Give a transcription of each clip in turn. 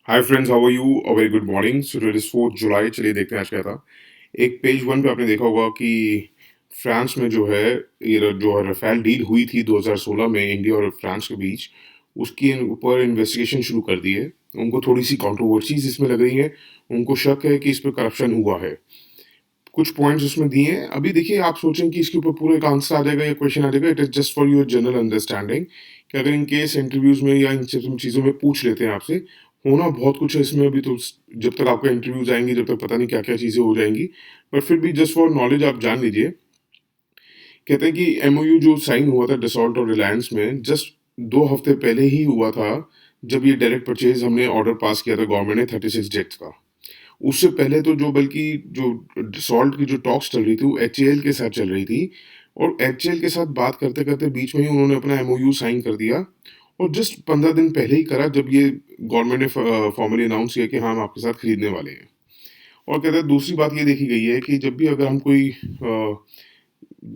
Hi friends, how are you? A very good morning. So today is 4 July. चलिए देखते हैं आज क्या था। एक पेज वन पे आपने देखा होगा कि फ्रांस में जो है ये जो राफेल डील हुई थी 2016 में इंडिया और फ्रांस के बीच, उसके ऊपर इन्वेस्टिगेशन शुरू कर दी है। उनको थोड़ी सी कंट्रोवर्सीज इसमें लग रही है। उनको शक है कि इस पर करप्शन हुआ है। कुछ पॉइंट्स उसमें दिए हैं। अभी देखिए, आप सोचें कि इसके ऊपर पूरा एक आंसर आ जाएगा या क्वेश्चन आ जाएगा। It is just for your general understanding कि अगर इन केस इंटरव्यूज में या इन चीज़ों में पूछ लेते हैं आपसे, होना बहुत कुछ है इसमें अभी तो। जब तक आपका इंटरव्यूज आएंगे, जब तक पता नहीं क्या क्या चीज़ें हो जाएंगी। पर फिर भी जस्ट फॉर नॉलेज आप जान लीजिए। कहते हैं कि एमओयू जो साइन हुआ था डसॉल्ट और रिलायंस में, जस्ट 2 हफ्ते पहले ही हुआ था, जब ये डायरेक्ट परचेज हमने ऑर्डर पास किया था गवर्नमेंट ने 36 जेट्स का। उससे पहले तो जो बल्कि जो सॉल्ट की जो टॉक्स चल रही थी वो एचएएल के साथ चल रही थी। और एचएएल के साथ बात करते करते बीच में ही उन्होंने अपना एमओयू साइन कर दिया। और जस्ट 15 दिन पहले ही करा, जब ये गवर्नमेंट ने फॉर्मली अनाउंस किया कि हाँ, हम आपके साथ खरीदने वाले हैं। और कहते हैं दूसरी बात ये देखी गई है कि जब भी अगर हम कोई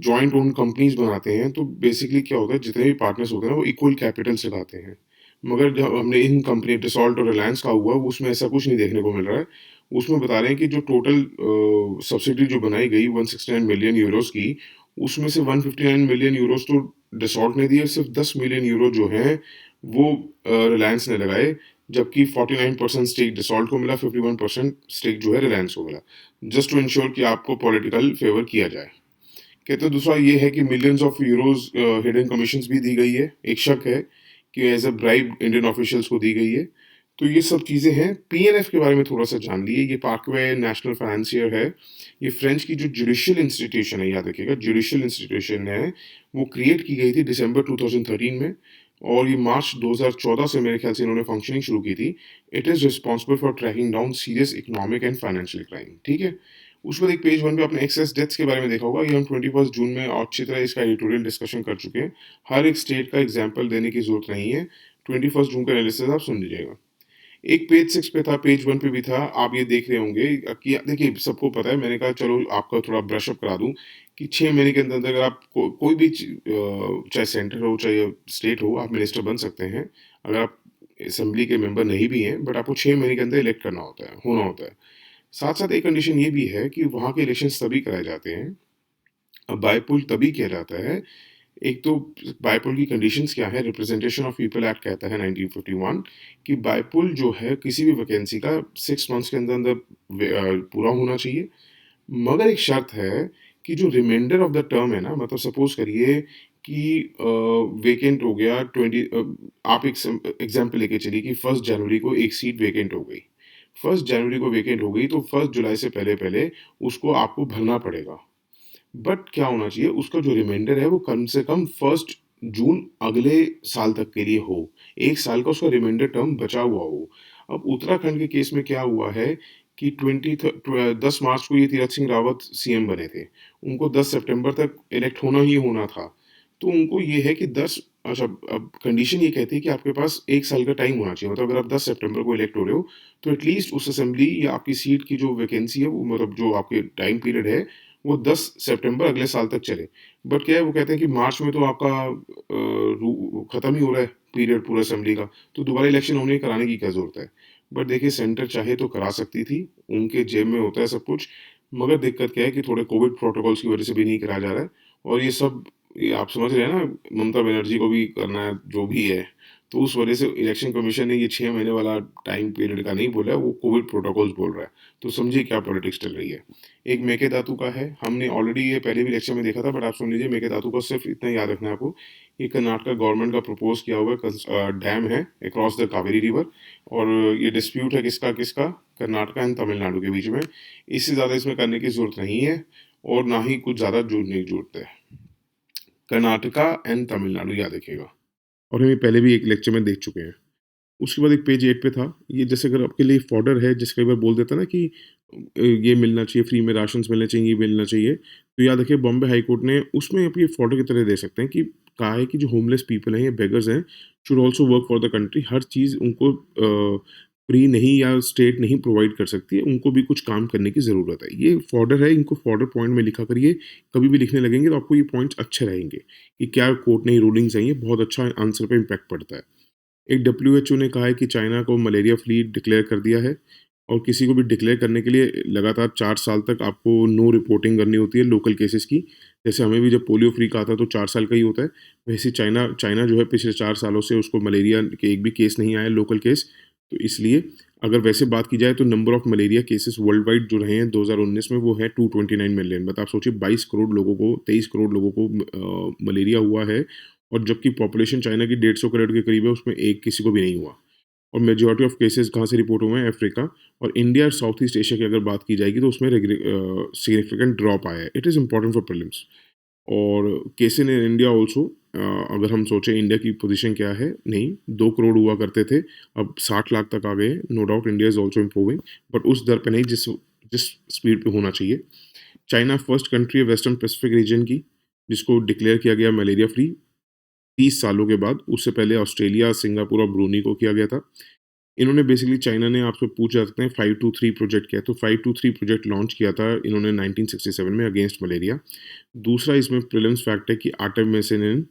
जॉइंट ओन कंपनीज बनाते हैं तो बेसिकली क्या होता है, जितने भी पार्टनर्स होते हैं वो इक्वल कैपिटल से लाते हैं। मगर जब हमने इन कंपनी डिसॉल्ट और रिलायंस का हुआ, उसमें ऐसा कुछ नहीं देखने को मिल रहा है। उसमें बता रहे हैं कि जो टोटल सब्सिडी जो बनाई गई 169 मिलियन यूरोस की, उसमें से 159 मिलियन यूरोस तो डिसॉल्ट ने दिए, सिर्फ 10 मिलियन यूरो जो हैं वो रिलायंस ने लगाए। जबकि 49% स्टेक डिसॉल्ट को मिला, 51% स्टेक जो है रिलायंस को मिला, जस्ट टू इंश्योर कि आपको पॉलिटिकल फेवर किया जाए। कहते हैं दूसरा ये है कि millions of euros hidden commissions भी दी गई है। एक शक है कि as a bribe Indian officials को दी गई है। तो ये सब चीज़ें हैं। पीएनएफ के बारे में थोड़ा सा जान लिए। ये पार्कवे नेशनल फाइनेंसियर है। ये फ्रेंच की जो जुडिशियल इंस्टीट्यूशन है, याद रखिएगा, जुडिशियल इंस्टीट्यूशन है। वो क्रिएट की गई थी दिसंबर 2013 में। और ये मार्च 2014 से मेरे ख्याल से इन्होंने फंक्शनिंग शुरू की थी। It is responsible for tracking down serious economic and financial crime. ठीक है। उसके बाद एक पेज वन पे आपने एक्सेस डेथ्स के बारे में देखा होगा। ये हम 21 जून में और अच्छी तरह इसका एडिटोरियल डिस्कशन कर चुके हैं। हर एक स्टेट का एग्जाम्पल देने की जरूरत नहीं है। 21 जून का एनालिसिस आप सुन लीजिएगा। एक पेज 6 पे था, पेज वन पे भी था। आप ये देख रहे होंगे कि देखिए, सबको पता है। मैंने कहा चलो आपका थोड़ा ब्रश अप करा दूं कि 6 महीने के अंदर अंदर अगर आप कोई भी चाहे सेंटर हो चाहे स्टेट हो, आप मिनिस्टर बन सकते हैं। अगर आप असेंबली के मेंबर नहीं भी हैं, बट आपको 6 महीने के अंदर इलेक्ट करना होता है, होना होता है। साथ साथ एक कंडीशन ये भी है कि वहाँ के इलेक्शंस तभी कराए जाते हैं। अब बायपोल तभी किया जाता है। एक तो बायपोल की कंडीशंस क्या है, रिप्रेजेंटेशन ऑफ पीपल एक्ट कहता है 1951 कि बायपोल जो है किसी भी वैकेंसी का 6 मंथ्स के अंदर अंदर पूरा होना चाहिए। मगर एक शर्त है कि जो रिमाइंडर ऑफ द टर्म है ना, मतलब सपोज करिए कि वेकेंट हो गया 20, आप एक एग्जाम्पल लेके चलिए कि 1 जनवरी को एक सीट वेकेंट हो गई। 1 जनवरी को वेकेंट हो गई तो 1 जुलाई से पहले पहले उसको आपको भरना पड़ेगा। बट क्या होना चाहिए, उसका जो रिमाइंडर है वो कम से कम 1 जून अगले साल तक के लिए हो। एक साल का उसका रिमाइंडर टर्म बचा हुआ हो। अब उत्तराखंड के केस में क्या हुआ है कि 10 मार्च को ये तीरथ सिंह रावत सीएम बने थे। उनको 10 सितंबर तक इलेक्ट होना ही होना था। तो उनको ये है कि 10, अच्छा, अब कंडीशन ये कहती है कि आपके पास एक साल का टाइम होना चाहिए। मतलब अगर आप 10 सितंबर को इलेक्ट हो रहे हो तो एटलीस्ट उस असेंबली या आपकी सीट की जो वैकेंसी है, वो मतलब जो आपके टाइम पीरियड है, वो 10 सितंबर अगले साल तक चले। बट क्या है, वो कहते हैं कि मार्च में तो आपका खत्म ही हो रहा है पीरियड पूरा असेंबली का। तो दोबारा इलेक्शन होने कराने की क्या जरूरत है। बट देखिए, सेंटर चाहे तो करा सकती थी। उनके जेब में होता है सब कुछ। मगर दिक्कत क्या है कि थोड़े कोविड प्रोटोकॉल्स की वजह से भी नहीं कराया जा रहा है। और ये सब, ये आप समझ रहे हैं ना, ममता बनर्जी को भी करना है जो भी है। तो उस वजह से इलेक्शन कमीशन ने ये 6 महीने वाला टाइम पीरियड का नहीं बोला है, वो कोविड प्रोटोकॉल्स बोल रहा है। तो समझिए क्या पॉलिटिक्स चल रही है। एक मेके धातु का है। हमने ऑलरेडी ये पहले भी लेक्चर में देखा था, बट आप सुन लीजिए। मेके धातु का सिर्फ इतना याद रखना है आपको। ये कर्नाटका गवर्नमेंट का प्रपोज किया हुआ डैम है अक्रॉस द कावेरी रिवर। और ये डिस्प्यूट है किसका किसका, कर्नाटका एंड तमिलनाडु के बीच में। इससे ज़्यादा इसमें करने की ज़रूरत नहीं है। और ना ही कुछ ज़्यादा जुड़ने की ज़रूरत है। कर्नाटका एंड तमिलनाडु याद रखिएगा। और हम ये पहले भी एक लेक्चर में देख चुके हैं। उसके बाद एक पेज 8 पे था। ये जैसे अगर आपके लिए फॉडर है, जैसे कई बार बोल देता है ना कि ये मिलना चाहिए, फ्री में राशंस मिलने चाहिए, ये मिलना चाहिए। तो याद रखिए, बॉम्बे हाई कोर्ट ने उसमें आप ये फॉडर की तरह दे सकते हैं कि कहा है कि जो होमलेस पीपल हैं या बेगर्स हैं, should also work for the country. हर चीज़ उनको फ्री नहीं या स्टेट नहीं प्रोवाइड कर सकती है, उनको भी कुछ काम करने की ज़रूरत है। ये फॉडर है, इनको फॉडर पॉइंट में लिखा करिए। कभी भी लिखने लगेंगे तो आपको ये पॉइंट्स अच्छे रहेंगे कि क्या कोर्ट ने रूलिंग्स आई है, बहुत अच्छा आंसर पे इम्पैक्ट पड़ता है। एक डब्ल्यूएचओ ने कहा है कि चाइना को मलेरिया फ्री डिक्लेयर कर दिया है और किसी को भी डिक्लेयर करने के लिए लगातार 4 साल तक आपको नो रिपोर्टिंग करनी होती है लोकल केसेस की। जैसे हमें भी जब पोलियो फ्री कहा था तो 4 साल का ही होता है, वैसे ही चाइना चाइना जो है पिछले 4 सालों से उसको मलेरिया के एक भी केस नहीं आया लोकल केस। तो इसलिए अगर वैसे बात की जाए तो number of malaria cases world wide जो रहे हैं 2019 में वो है 229 मिलियन। मतलब आप सोचिए 22 करोड़ लोगों को 23 करोड़ लोगों को मलेरिया हुआ है और जबकि पॉपुलेशन चाइना की 150 करोड़ के करीब है, उसमें एक किसी को भी नहीं हुआ। और मेजॉरिटी ऑफ केसेस कहाँ से रिपोर्ट हुए हैं? अफ्रीका और इंडिया और साउथ ईस्ट एशिया की अगर बात की जाएगी तो उसमें सिग्निफिकेंट ड्रॉप आया है। It is important for prelims. और केस इन इंडिया ऑल्सो, अगर हम सोचें इंडिया की पोजीशन क्या है, नहीं 2 करोड़ हुआ करते थे, अब 60 लाख तक आ गए हैं। No doubt India is also improving, but उस दर पे नहीं जिस जिस स्पीड पे होना चाहिए। चाइना फर्स्ट कंट्री है वेस्टर्न पैसिफिक रीजन की जिसको डिक्लेयर किया गया मलेरिया फ्री 30 सालों के बाद। उससे पहले ऑस्ट्रेलिया, सिंगापुर और ब्रूनी को किया गया था। इन्होंने बेसिकली चाइना ने आपसे पूछ सकते हैं 523 प्रोजेक्ट किया, तो 523 प्रोजेक्ट लॉन्च किया था इन्होंने 1967 में अगेंस्ट मलेरिया। दूसरा इसमें प्रीलिम्स फैक्ट है कि आर्टेमिसिनिन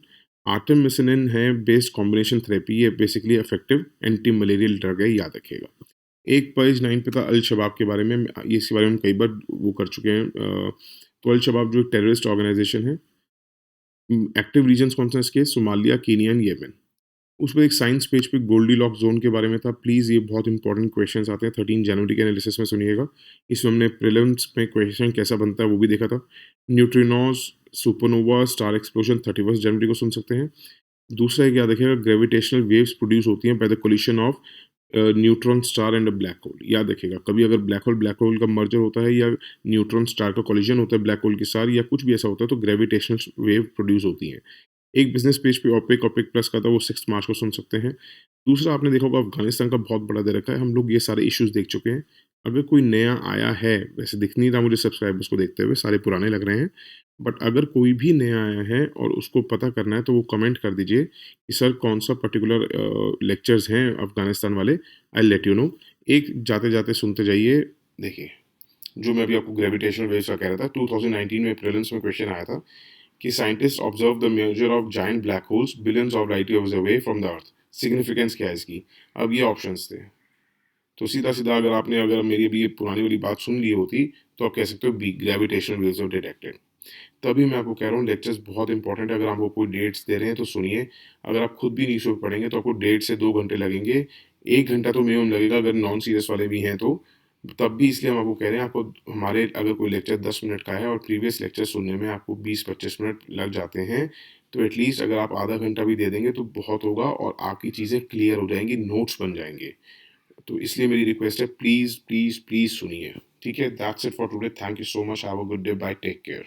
आर्टेमिसिनिन है बेस्ड कॉम्बिनेशन थेरेपी, ये basically effective anti malarial drug है, याद रखिएगा। एक पेज 9 पे था अल शबाब के बारे में, इसके बारे में कई बार वो कर चुके हैं। तो अल शबाब जो एक टेररिस्ट ऑर्गेनाइजेशन है, एक्टिव रीजन्स कौन सा है इसके? Somalia, Kenya and Yemen. उसमें एक साइंस पेज पे गोल्डी लॉक जोन के बारे में था। प्लीज़ ये बहुत इंपॉर्टेंट क्वेश्चंस आते हैं 13 जनवरी के एनालिसिस में, सुनिएगा। इसमें हमने प्रीलिम्स में क्वेश्चन कैसा बनता है वो भी देखा था। न्यूट्रिनोज, सुपरनोवा, स्टार एक्सप्लोजन 31 जनवरी को सुन सकते हैं। दूसरा एक याद रखिएगा, ग्रेविटेशनल वेव्स प्रोड्यूस होती हैं by the collision of neutron star and a black hole. याद रखिएगा, कभी अगर ब्लैक होल का मर्जर होता है या न्यूट्रॉन स्टार का कोलिजन होता है ब्लैक होल के साथ या कुछ भी ऐसा होता है तो ग्रेविटेशनल वेव प्रोड्यूस होती हैं। एक बिज़नेस पेज पे ओपेक ओपेक प्लस का था, वो 6 मार्च को सुन सकते हैं। दूसरा आपने देखा होगा अफ़गानिस्तान का बहुत बड़ा दे रखा है, हम लोग ये सारे इश्यूज़ देख चुके हैं। अगर कोई नया आया है, वैसे दिख नहीं रहा मुझे सब्सक्राइबर्स को देखते हुए, सारे पुराने लग रहे हैं। बट अगर कोई भी नया आया है और उसको पता करना है तो वो कमेंट कर दीजिए कि सर कौन-सा पर्टिकुलर लेक्चर्स हैं अफ़गानिस्तान वाले, I will let you know. एक जाते-जाते सुनते जाइए। देखिए, जो मैं अभी आपको ग्रेविटेशनल वेव्स का कह रहा था, 2019 में प्रीलिम्स में क्वेश्चन आया था कि scientist observe the measure of giant black holes billions of light years away from the earth. Significance क्या है इसकी? अब ये ऑप्शंस थे, तो सीधा सीधा अगर मेरी अभी ये पुरानी वाली बात सुन ली होती तो आप कह सकते हो be gravitational waves of detected. तभी मैं आपको कह रहा हूँ लेक्चर्स बहुत इंपॉर्टेंट है। अगर आपको कोई डेट्स दे रहे हैं तो सुनिए। अगर आप खुद भी न्यूज़ पेपर पढ़ेंगे तो आपको 1.5 से 2 घंटे लगेंगे। 1 घंटा तो मिनिमम लगेगा अगर नॉन सीरियस वाले भी हैं तो। तब भी इसलिए हम आपको कह रहे हैं, आपको हमारे अगर कोई लेक्चर 10 मिनट का है और प्रीवियस लेक्चर सुनने में आपको 20-25 मिनट लग जाते हैं, तो एटलीस्ट अगर आप आधा घंटा भी दे देंगे तो बहुत होगा और आपकी चीज़ें क्लियर हो जाएंगी, नोट्स बन जाएंगे। तो इसलिए मेरी रिक्वेस्ट है, प्लीज़ प्लीज़ प्लीज़ सुनिए। ठीक है, that's it for today. Thank you so much, have a good day, bye, take care.